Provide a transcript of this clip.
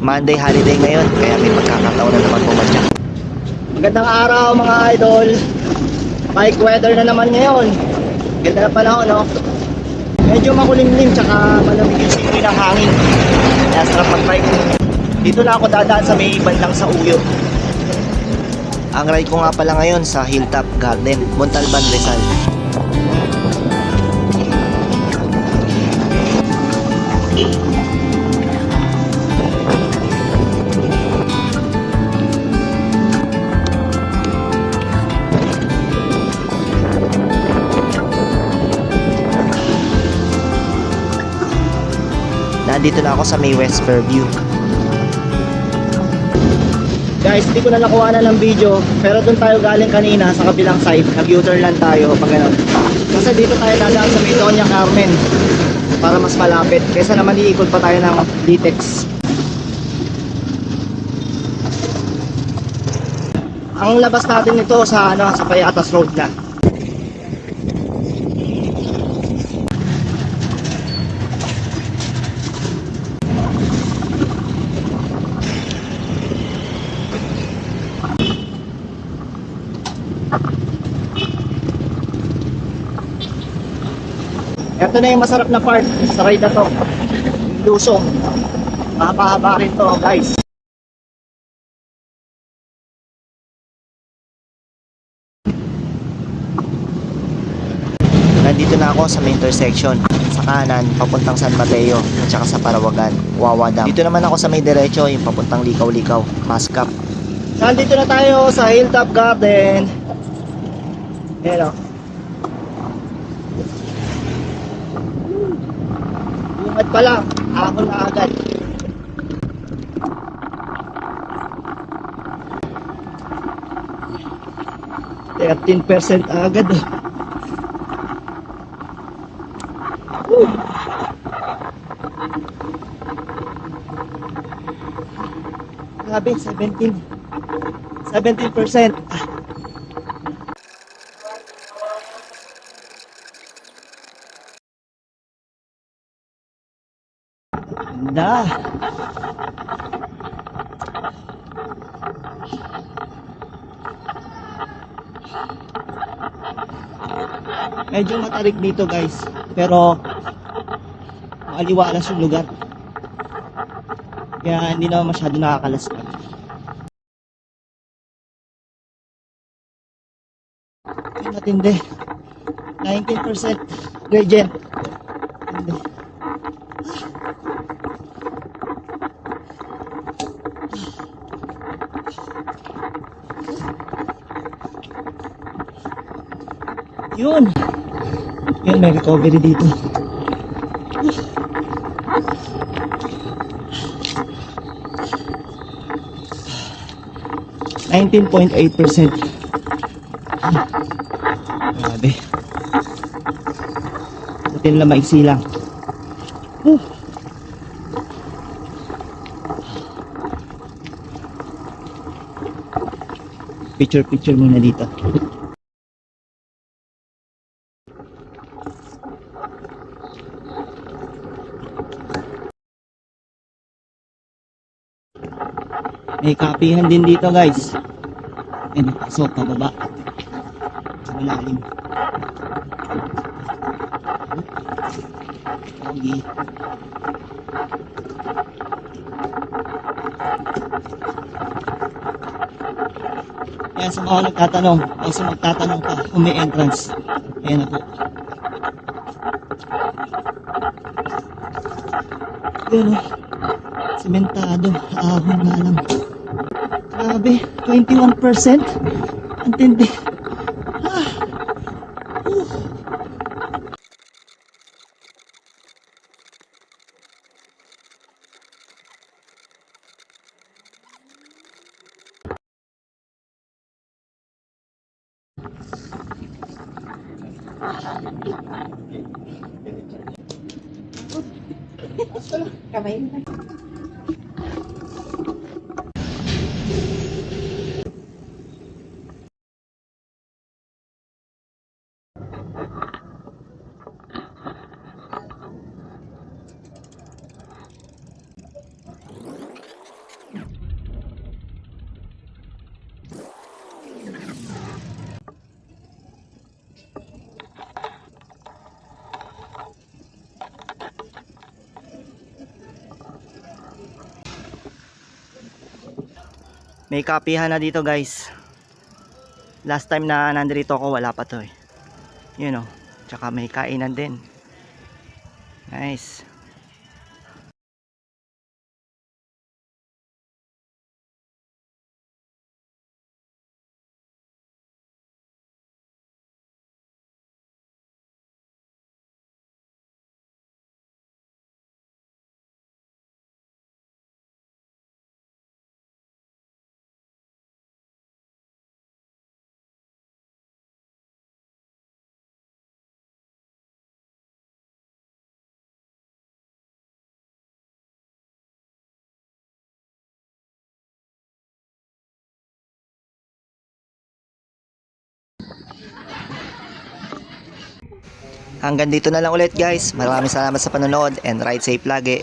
Monday holiday ngayon, kaya may pagkakataon na naman pumadyak. Magandang araw mga idol. Bike weather na naman ngayon. Ganda na panahon, no? Medyo makulimlim tsaka malamig yung simoy ng hangin. Kaya sarap mag-bike. Dito na ako dadaan sa may bandang sa Uyo. Ang ride ko nga pala ngayon sa Hilltop Garden, Montalban, Rizal. Nandito na ako sa may West Fairview. Guys, hindi ko na nakuha na ng video. Pero doon tayo galing kanina sa kabilang side. Nag-U-turn lang tayo pag ganun. Kasi dito tayo dadaan sa may Doña Carmen para mas malapit. Kaysa naman iikot pa tayo ng Litex. Ang labas natin nito sa sa Payatas Road na. Ito na yung masarap na part sa ride na to. Lusong. Mahaba-haba rin to, guys. Nandito na ako sa may intersection. Sa kanan, papuntang San Mateo at saka sa Parawagan, Wawa Dam. Dito naman ako sa may diretso, yung papuntang Likaw-Likaw, Mascap. Nandito na tayo sa Hilltop Garden. Ayan o. Bungad pa lang, ahon na agad. %13% agad. Grabe, 17%. Ganda. Medyo matarik dito, guys. Pero maaliwalas yung lugar. Kaya hindi naman masyado nakakalaskan. Matindi. 19% gradient. Matindi. Yun. Yun, may recovery dito. 19.8%. Grabe. Buti nila maiksi lang. Picture muna dito. May kapihan din dito, guys. Ayan, pasok pababa. Sa malalim. Okay. Kaya sa mga nagtatanong, o sa magtatanong pa kung may entrance, ayan na po. Yun o. Sementado, ahon nga lang. Grabe, 21%. Ang tindi. Kamay na. May kapihan na dito guys. Last time na nandito ako wala pa to eh. Yun oh. Tsaka may kainan din. Nice. Hanggang dito na lang ulit guys. Maraming salamat sa panonood and ride safe lagi.